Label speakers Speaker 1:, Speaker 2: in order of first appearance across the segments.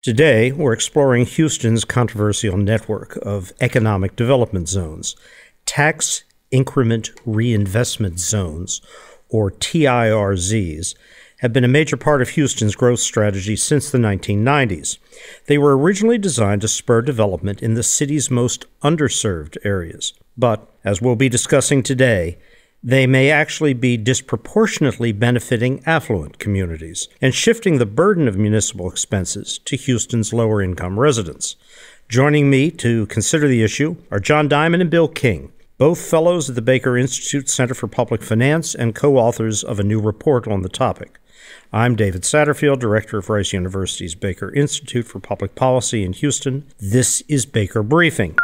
Speaker 1: Today, we're exploring Houston's controversial network of economic development zones, tax increment reinvestment zones, or TIRZs, have been a major part of Houston's growth strategy since the 1990s. They were originally designed to spur development in the city's most underserved areas. But, as we'll be discussing today, they may actually be disproportionately benefiting affluent communities and shifting the burden of municipal expenses to Houston's lower-income residents. Joining me to consider the issue are John Diamond and Bill King, both fellows at the Baker Institute Center for Public Finance and co-authors of a new report on the topic. I'm David Satterfield, director of Rice University's Baker Institute for Public Policy in Houston. This is Baker Briefing.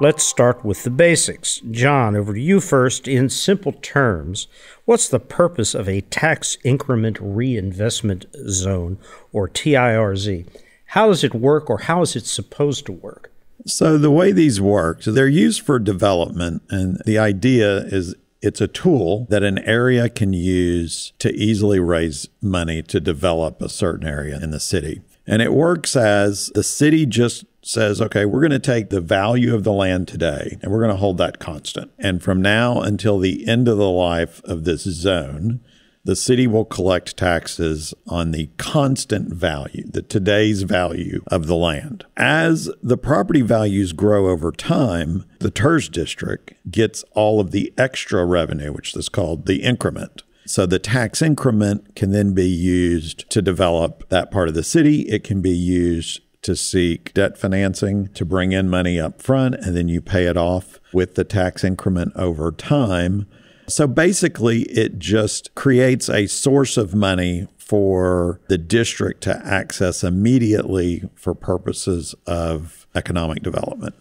Speaker 1: Let's start with the basics. John, over to you first. In simple terms, what's the purpose of a tax increment reinvestment zone, or TIRZ? How does it work, or how is it supposed to work?
Speaker 2: So the way these work, they're used for development, and the idea is it's a tool that an area can use to easily raise money to develop a certain area in the city. And it works as the city just says, okay, we're going to take the value of the land today and we're going to hold that constant. And from now until the end of the life of this zone, the city will collect taxes on the constant value, the today's value of the land. As the property values grow over time, the TIRZ district gets all of the extra revenue, which is called the increment. So the tax increment can then be used to develop that part of the city. It can be used to seek debt financing to bring in money up front, and then you pay it off with the tax increment over time. So basically, it just creates a source of money for the district to access immediately for purposes of economic development.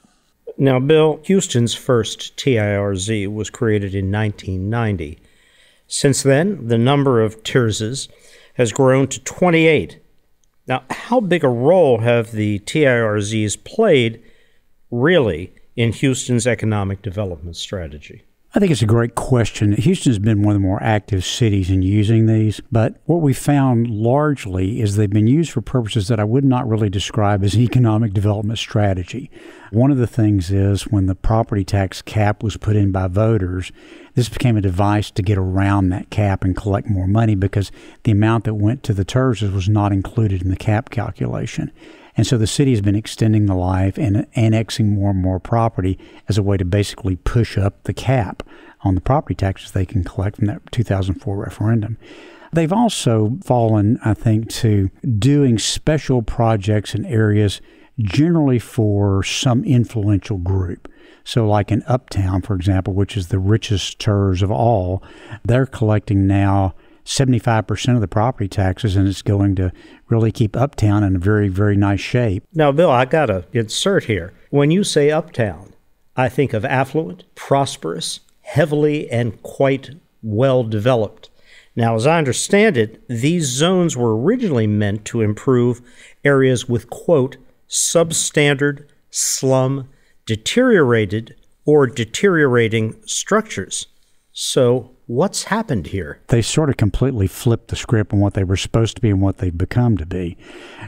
Speaker 1: Now, Bill, Houston's first TIRZ was created in 1990. Since then, the number of TIRZs has grown to 28. Now, how big a role have the TIRZs played, really, in Houston's economic development strategy?
Speaker 3: I think it's a great question. Houston's been one of the more active cities in using these, but what we found largely is they've been used for purposes that I would not really describe as economic development strategy. One of the things is when the property tax cap was put in by voters, this became a device to get around that cap and collect more money because the amount that went to the TIRZs was not included in the cap calculation. And so the city has been extending the life and annexing more and more property as a way to basically push up the cap on the property taxes they can collect from that 2004 referendum. They've also fallen, I think, to doing special projects in areas generally for some influential group. So like in Uptown, for example, which is the richest TIRZ of all, they're collecting now 75% of the property taxes, and it's going to really keep Uptown in a very, very nice shape.
Speaker 1: Now, Bill, I got to insert here. When you say Uptown, I think of affluent, prosperous, heavily and quite well developed. Now, as I understand it, these zones were originally meant to improve areas with, quote, substandard, slum, deteriorated, or deteriorating structures. So what's happened here?
Speaker 3: They sort of completely flipped the script on what they were supposed to be and what they've become to be.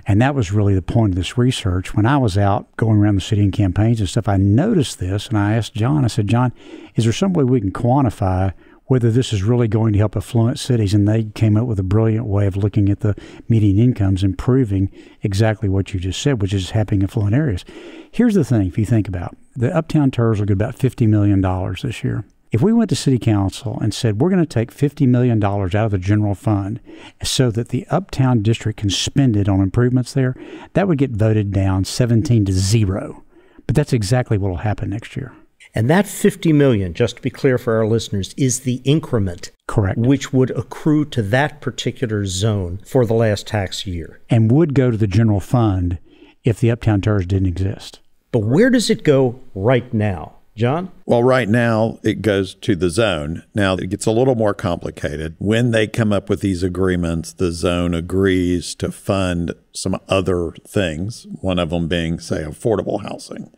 Speaker 3: And that was really the point of this research. When I was out going around the city in campaigns and stuff, I noticed this, and I asked John, I said, John, is there some way we can quantify whether this is really going to help affluent cities? And they came up with a brilliant way of looking at the median incomes and proving exactly what you just said, which is happening in affluent areas. Here's the thing, if you think about it, the Uptown TIRZ will get about $50 million this year. If we went to city council and said, we're going to take $50 million out of the general fund so that the Uptown district can spend it on improvements there, that would get voted down 17-0. But that's exactly what will happen next year.
Speaker 1: And that $50 million, just to be clear for our listeners, is the increment.
Speaker 3: Correct.
Speaker 1: Which would accrue to that particular zone for the last tax year.
Speaker 3: And would go to the general fund if the Uptown TIRZ didn't exist.
Speaker 1: But where does it go right now? John?
Speaker 2: Well, right now it goes to the zone. Now it gets a little more complicated. When they come up with these agreements, the zone agrees to fund some other things, one of them being, say, affordable housing.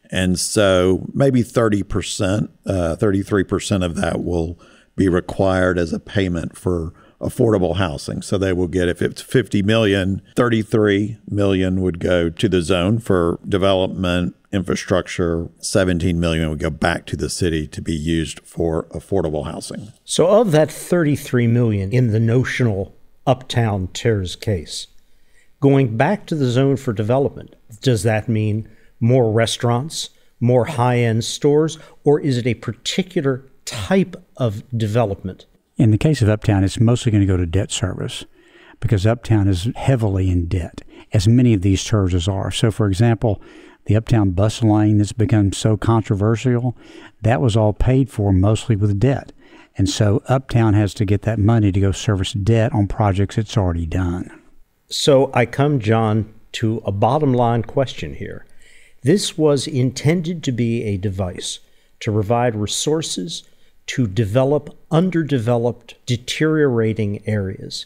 Speaker 2: And so maybe 30%, 33% of that will be required as a payment for affordable housing. So they will get, if it's 50 million, 33 million would go to the zone for development, infrastructure, 17 million would go back to the city to be used for affordable housing.
Speaker 1: So of that 33 million in the notional Uptown TIRZ case, going back to the zone for development, does that mean more restaurants, more high-end stores, or is it a particular type of development?
Speaker 3: In the case of Uptown, it's mostly going to go to debt service because Uptown is heavily in debt, as many of these TIRZs are. So, for example, the Uptown bus lane that's become so controversial, that was all paid for mostly with debt. And so Uptown has to get that money to go service debt on projects it's already done.
Speaker 1: So I come, John, to a bottom line question here. This was intended to be a device to provide resources to develop underdeveloped, deteriorating areas.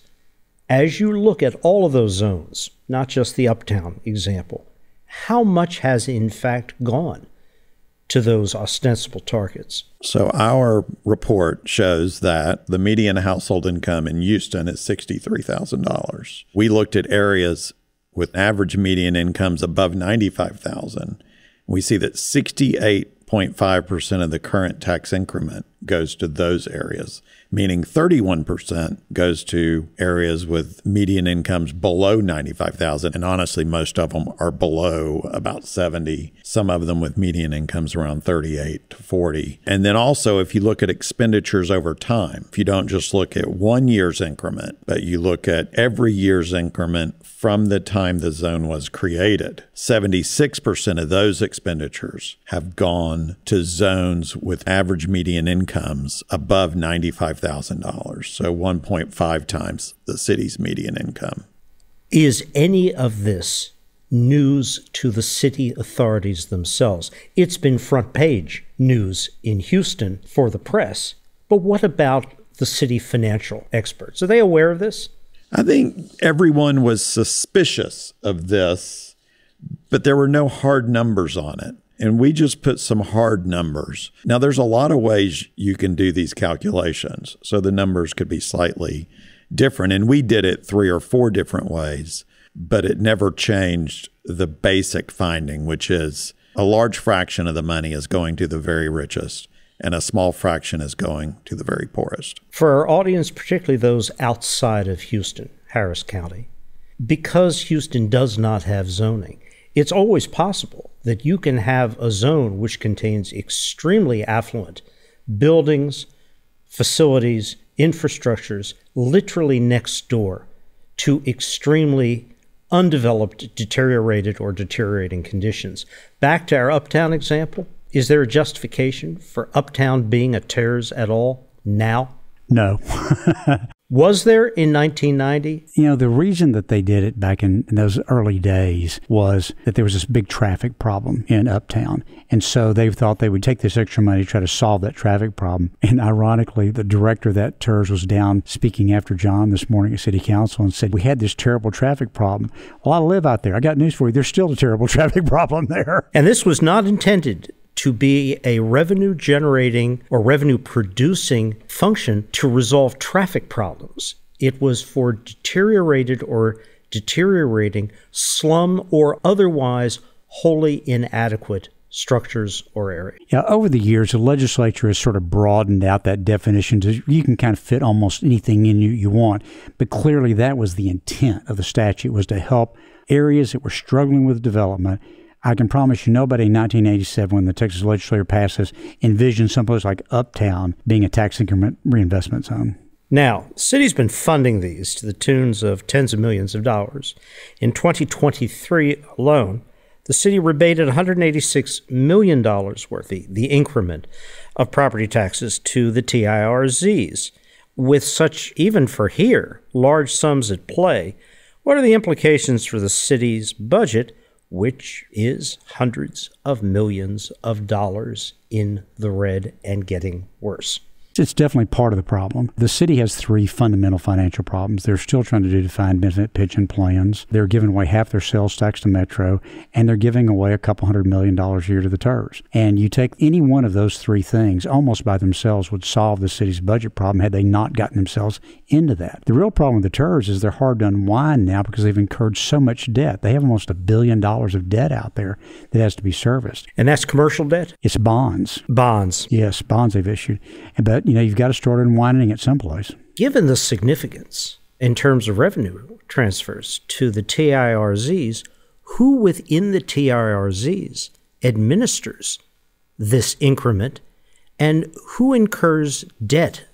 Speaker 1: As you look at all of those zones, not just the Uptown example, how much has in fact gone to those ostensible targets?
Speaker 2: So our report shows that the median household income in Houston is $63,000. We looked at areas with average median incomes above $95,000. We see that 68.5% of the current tax increment goes to those areas, meaning 31% goes to areas with median incomes below $95,000. And honestly, most of them are below about 70, some of them with median incomes around 38 to 40. And then also, if you look at expenditures over time, if you don't just look at 1 year's increment, but you look at every year's increment from the time the zone was created, 76% of those expenditures have gone to zones with average median incomes above $95,000, so 1.5 times the city's median income.
Speaker 1: Is any of this news to the city authorities themselves? It's been front page news in Houston for the press, but what about the city financial experts? Are they aware of this?
Speaker 2: I think everyone was suspicious of this, but there were no hard numbers on it. And we just put some hard numbers. Now, there's a lot of ways you can do these calculations, so the numbers could be slightly different. And we did it 3 or 4 different ways, but it never changed the basic finding, which is a large fraction of the money is going to the very richest, and a small fraction is going to the very poorest.
Speaker 1: For our audience, particularly those outside of Houston, Harris County, because Houston does not have zoning, it's always possible that you can have a zone which contains extremely affluent buildings, facilities, infrastructures, literally next door to extremely undeveloped, deteriorated, or deteriorating conditions. Back to our Uptown example, is there a justification for Uptown being a TIRZ at all now?
Speaker 3: No.
Speaker 1: Was there in 1990?
Speaker 3: You know, the reason that they did it back in those early days was that there was this big traffic problem in Uptown. And so they thought they would take this extra money to try to solve that traffic problem. And ironically, the director of that TIRZ was down speaking after John this morning at City Council and said, we had this terrible traffic problem. Well, I live out there. I got news for you. There's still a terrible traffic problem there.
Speaker 1: And this was not intended to be a revenue-generating or revenue-producing function to resolve traffic problems. It was for deteriorated or deteriorating slum or otherwise wholly inadequate structures or areas.
Speaker 3: Yeah, over the years, the legislature has sort of broadened out that definition to you can kind of fit almost anything in you want. But clearly that was the intent of the statute, was to help areas that were struggling with development. I can promise you nobody in 1987, when the Texas legislature passed this, envisioned someplace like Uptown being a tax increment reinvestment zone.
Speaker 1: Now, the city's been funding these to the tunes of tens of millions of dollars. In 2023 alone, the city rebated $186 million worth, the increment of property taxes to the TIRZs. With such, even for here, large sums at play, what are the implications for the city's budget, which is hundreds of millions of dollars in the red and getting worse?
Speaker 3: It's definitely part of the problem. The city has three fundamental financial problems. They're still trying to do defined benefit pension plans. They're giving away half their sales tax to Metro, and they're giving away $200 million a year to the TIRZs. And you take any one of those three things, almost by themselves would solve the city's budget problem had they not gotten themselves into that. The real problem with the TIRZs is they're hard to unwind now because they've incurred so much debt. They have almost $1 billion of debt out there that has to be serviced.
Speaker 1: And that's commercial debt?
Speaker 3: It's bonds.
Speaker 1: Bonds. Yes,
Speaker 3: bonds they've issued. But, you've got to start unwinding it someplace.
Speaker 1: Given the significance in terms of revenue transfers to the TIRZs, who within the TIRZs administers this increment and who incurs debt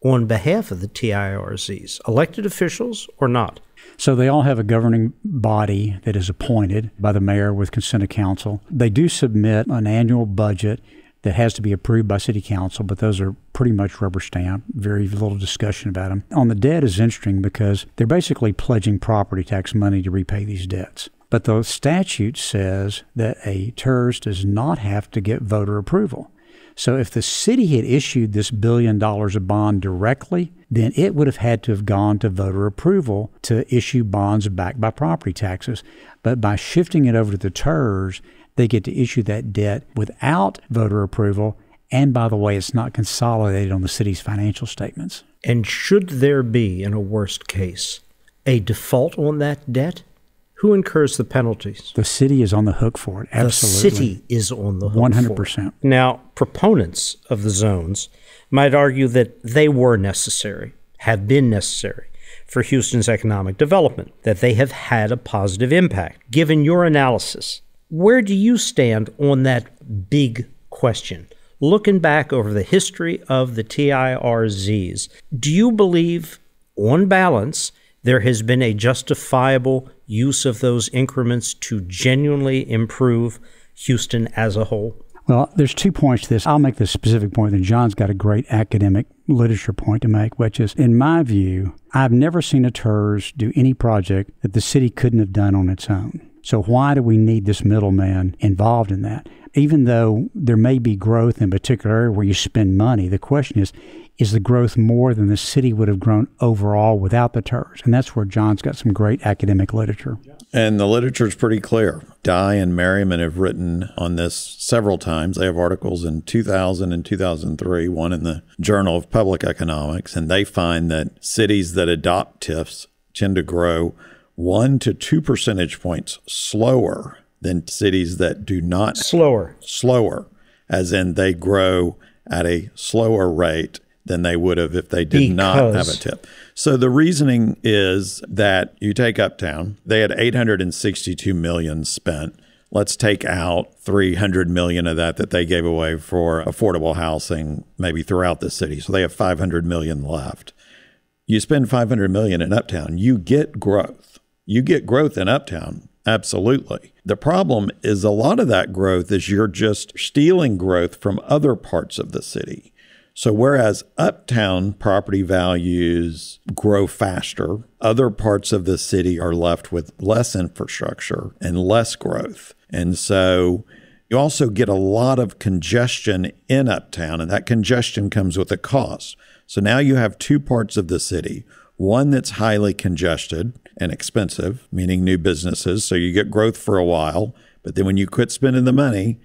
Speaker 1: on behalf of the TIRZs, elected officials or not?
Speaker 3: So they all have a governing body that is appointed by the mayor with consent of council. They do submit an annual budget that has to be approved by city council, but those are pretty much rubber stamped, very little discussion about them. On the debt is interesting because they're basically pledging property tax money to repay these debts. But the statute says that a TIRZ does not have to get voter approval. So if the city had issued this $1 billion of bond directly, then it would have had to have gone to voter approval to issue bonds backed by property taxes. But by shifting it over to the TIRZ, they get to issue that debt without voter approval. And by the way, it's not consolidated on the city's financial statements.
Speaker 1: And should there be, in a worst case, a default on that debt, who incurs the penalties?
Speaker 3: The city is on the hook for it. Absolutely.
Speaker 1: The city is on the hook
Speaker 3: 100%.
Speaker 1: for it. Now, proponents of the zones might argue that they were necessary, have been necessary for Houston's economic development, that they have had a positive impact. Given your analysis, where do you stand on that big question? Looking back over the history of the TIRZs, do you believe, on balance, there has been a justifiable use of those increments to genuinely improve Houston as a whole?
Speaker 3: Well, there's 2 points to this. I'll make the specific point, and John's got a great academic literature point to make, which is, in my view, I've never seen a TIRZ do any project that the city couldn't have done on its own. So why do we need this middleman involved in that? Even though there may be growth in a particular area where you spend money, the question is the growth more than the city would have grown overall without the TIRZ? And that's where John's got some great academic literature.
Speaker 2: And the literature is pretty clear. Dye and Merriman have written on this several times. They have articles in 2000 and 2003, one in the Journal of Public Economics, and they find that cities that adopt TIFs tend to grow 1 to 2 percentage points slower than cities that do not.
Speaker 1: Slower,
Speaker 2: as in they grow at a slower rate than they would have if they did not have a TIF. So the reasoning is that you take Uptown, they had $862 million spent. Let's take out $300 million of that they gave away for affordable housing, maybe throughout the city. So they have $500 million left. You spend $500 million in Uptown, you get growth. You get growth in Uptown. Absolutely. The problem is a lot of that growth is you're just stealing growth from other parts of the city. So whereas Uptown property values grow faster, other parts of the city are left with less infrastructure and less growth. And so you also get a lot of congestion in Uptown, and that congestion comes with a cost. So now you have two parts of the city, one that's highly congested and expensive, meaning new businesses. So you get growth for a while, but then when you quit spending the money,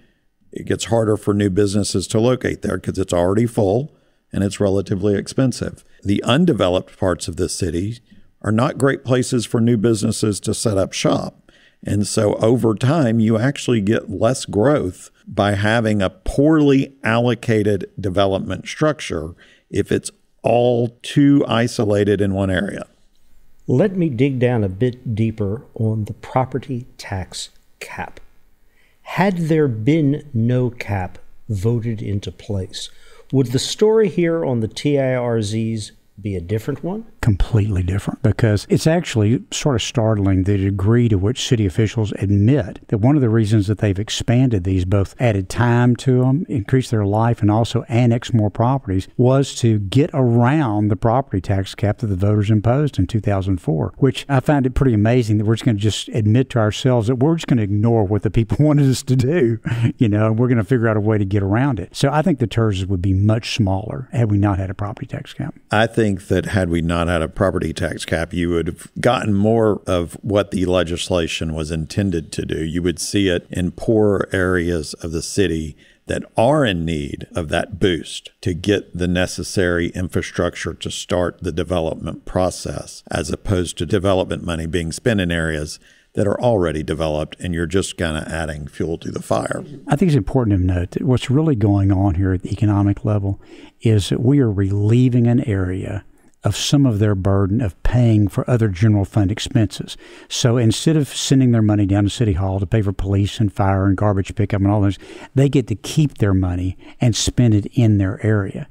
Speaker 2: it gets harder for new businesses to locate there because it's already full and it's relatively expensive. The undeveloped parts of the city are not great places for new businesses to set up shop. And so over time, you actually get less growth by having a poorly allocated development structure if it's all too isolated in one area.
Speaker 1: Let me dig down a bit deeper on the property tax cap. Had there been no cap voted into place, would the story here on the TIRZs be a different one?
Speaker 3: completely different, because it's actually sort of startling the degree to which city officials admit that one of the reasons that they've expanded these, both added time to them, increased their life, and also annexed more properties, was to get around the property tax cap that the voters imposed in 2004, which I find it pretty amazing that we're just going to just admit to ourselves that we're just going to ignore what the people wanted us to do, and we're going to figure out a way to get around it. So I think the TIRZs would be much smaller had we not had a property tax cap.
Speaker 2: I think that had we not had a property tax cap, you would have gotten more of what the legislation was intended to do. You would see it in poorer areas of the city that are in need of that boost to get the necessary infrastructure to start the development process, as opposed to development money being spent in areas that are already developed and you're just kind of adding fuel to the fire.
Speaker 3: I think it's important to note that what's really going on here at the economic level is that we are relieving an area of some of their burden of paying for other general fund expenses. So instead of sending their money down to City Hall to pay for police and fire and garbage pickup and all those, they get to keep their money and spend it in their area.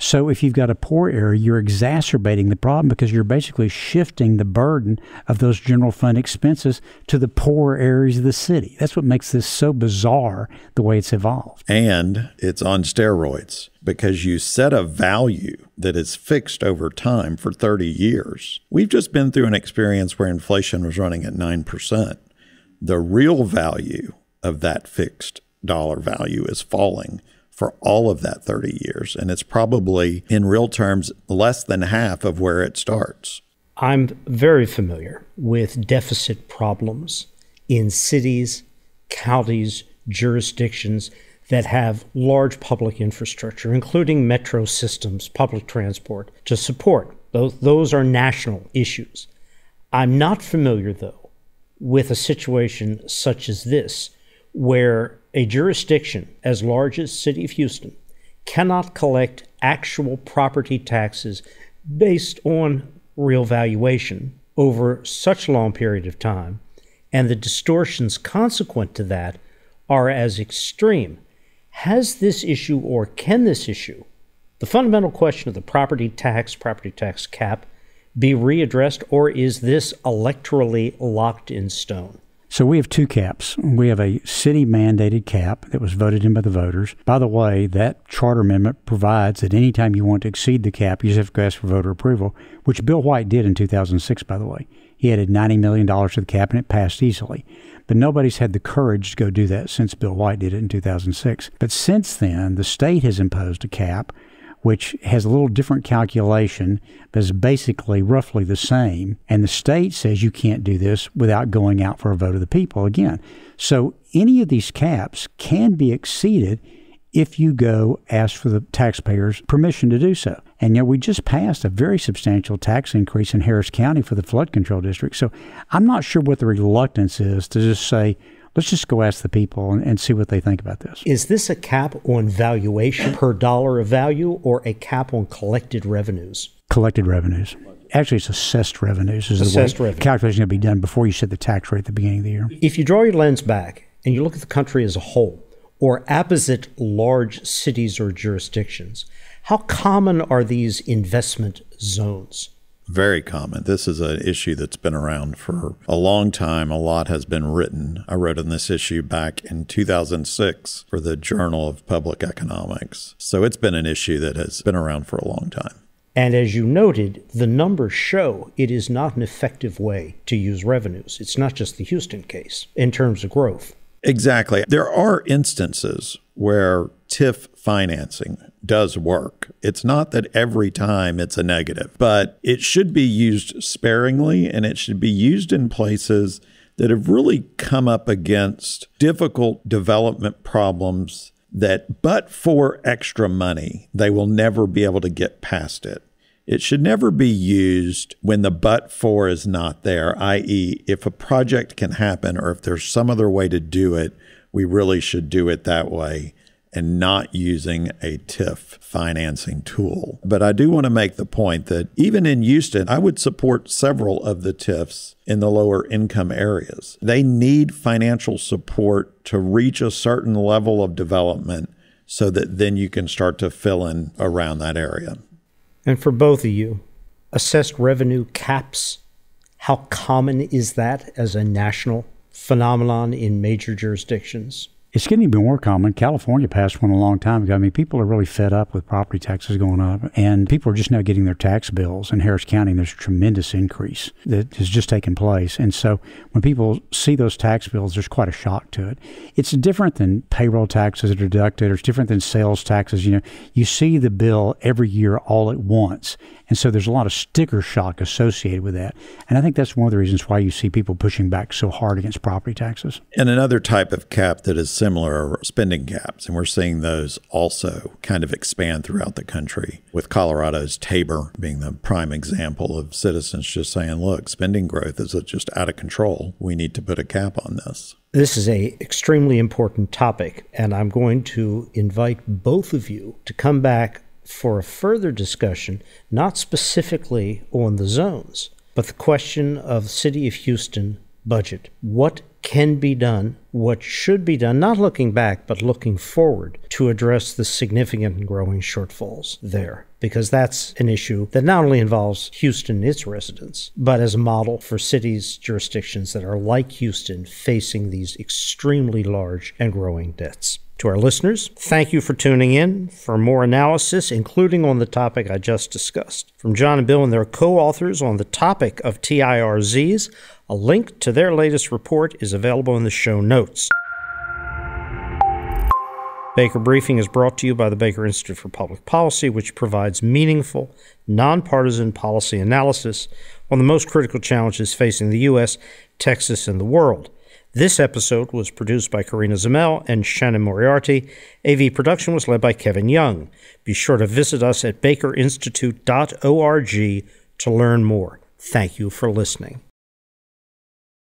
Speaker 3: So if you've got a poor area, you're exacerbating the problem because you're basically shifting the burden of those general fund expenses to the poorer areas of the city. That's what makes this so bizarre, the way it's evolved.
Speaker 2: And it's on steroids because you set a value that is fixed over time for 30 years. We've just been through an experience where inflation was running at 9%. The real value of that fixed dollar value is falling for all of that 30 years. And it's probably, in real terms, less than half of where it starts.
Speaker 1: I'm very familiar with deficit problems in cities, counties, jurisdictions that have large public infrastructure, including metro systems, public transport, to support. Those are national issues. I'm not familiar, though, with a situation such as this, where a jurisdiction as large as City of Houston cannot collect actual property taxes based on real valuation over such a long period of time, and the distortions consequent to that are as extreme. Has this issue, or can this issue, the fundamental question of the property tax cap, be readdressed, or is this electorally locked in stone?
Speaker 3: So we have two caps. We have a city-mandated cap that was voted in by the voters. By the way, that charter amendment provides that anytime you want to exceed the cap, you just have to go ask for voter approval, which Bill White did in 2006, by the way. He added $90 million to the cap, and it passed easily. But nobody's had the courage to go do that since Bill White did it in 2006. But since then, the state has imposed a cap, which has a little different calculation, but is basically roughly the same. And the state says you can't do this without going out for a vote of the people again. So any of these caps can be exceeded if you go ask for the taxpayers' permission to do so. And we just passed a very substantial tax increase in Harris County for the flood control district. So I'm not sure what the reluctance is to just say, let's just go ask the people and see what they think about this.
Speaker 1: Is this a cap on valuation per dollar of value, or a cap on collected revenues?
Speaker 3: Collected revenues. Actually, it's assessed revenues.
Speaker 1: Assessed revenue.
Speaker 3: Calculation going to be done before you set the tax rate at the beginning of the year.
Speaker 1: If you draw your lens back and you look at the country as a whole, or apposite large cities or jurisdictions, how common are these investment zones?
Speaker 2: Very common. This is an issue that's been around for a long time. A lot has been written. I wrote on this issue back in 2006 for the Journal of Public Economics. So it's been an issue that has been around for a long time.
Speaker 1: And as you noted, the numbers show it is not an effective way to use revenues. It's not just the Houston case in terms of growth.
Speaker 2: Exactly. There are instances where TIF financing does work. It's not that every time it's a negative, but it should be used sparingly, and it should be used in places that have really come up against difficult development problems that, but for extra money, they will never be able to get past it. It should never be used when the but for is not there, i.e., if a project can happen or if there's some other way to do it, we really should do it that way and not using a TIF financing tool. But I do want to make the point that even in Houston, I would support several of the TIFs in the lower income areas. They need financial support to reach a certain level of development so that then you can start to fill in around that area.
Speaker 1: And for both of you, assessed revenue caps? How common is that as a national phenomenon in major jurisdictions?
Speaker 3: It's getting even more common. California passed one a long time ago. I mean, people are really fed up with property taxes going up, and people are just now getting their tax bills. In Harris County, there's a tremendous increase that has just taken place. And so when people see those tax bills, there's quite a shock to it. It's different than payroll taxes that are deducted, or it's different than sales taxes. You know, you see the bill every year all at once. And so there's a lot of sticker shock associated with that. And I think that's one of the reasons why you see people pushing back so hard against property taxes.
Speaker 2: And another type of cap that is similar are spending caps. And we're seeing those also kind of expand throughout the country, with Colorado's Tabor being the prime example of citizens just saying, look, spending growth is just out of control. We need to put a cap on this.
Speaker 1: This is an extremely important topic, and I'm going to invite both of you to come back for a further discussion, not specifically on the zones, but the question of the City of Houston budget. What can be done, what should be done, not looking back, but looking forward to address the significant and growing shortfalls there. Because that's an issue that not only involves Houston and its residents, but as a model for cities, jurisdictions that are like Houston facing these extremely large and growing debts. To our listeners, thank you for tuning in. For more analysis, including on the topic I just discussed, from John and Bill and their co-authors on the topic of TIRZs, a link to their latest report is available in the show notes. Baker Briefing is brought to you by the Baker Institute for Public Policy, which provides meaningful, nonpartisan policy analysis on the most critical challenges facing the U.S., Texas, and the world. This episode was produced by Karina Zamel and Shannon Moriarty. AV production was led by Kevin Young. Be sure to visit us at bakerinstitute.org to learn more. Thank you for listening.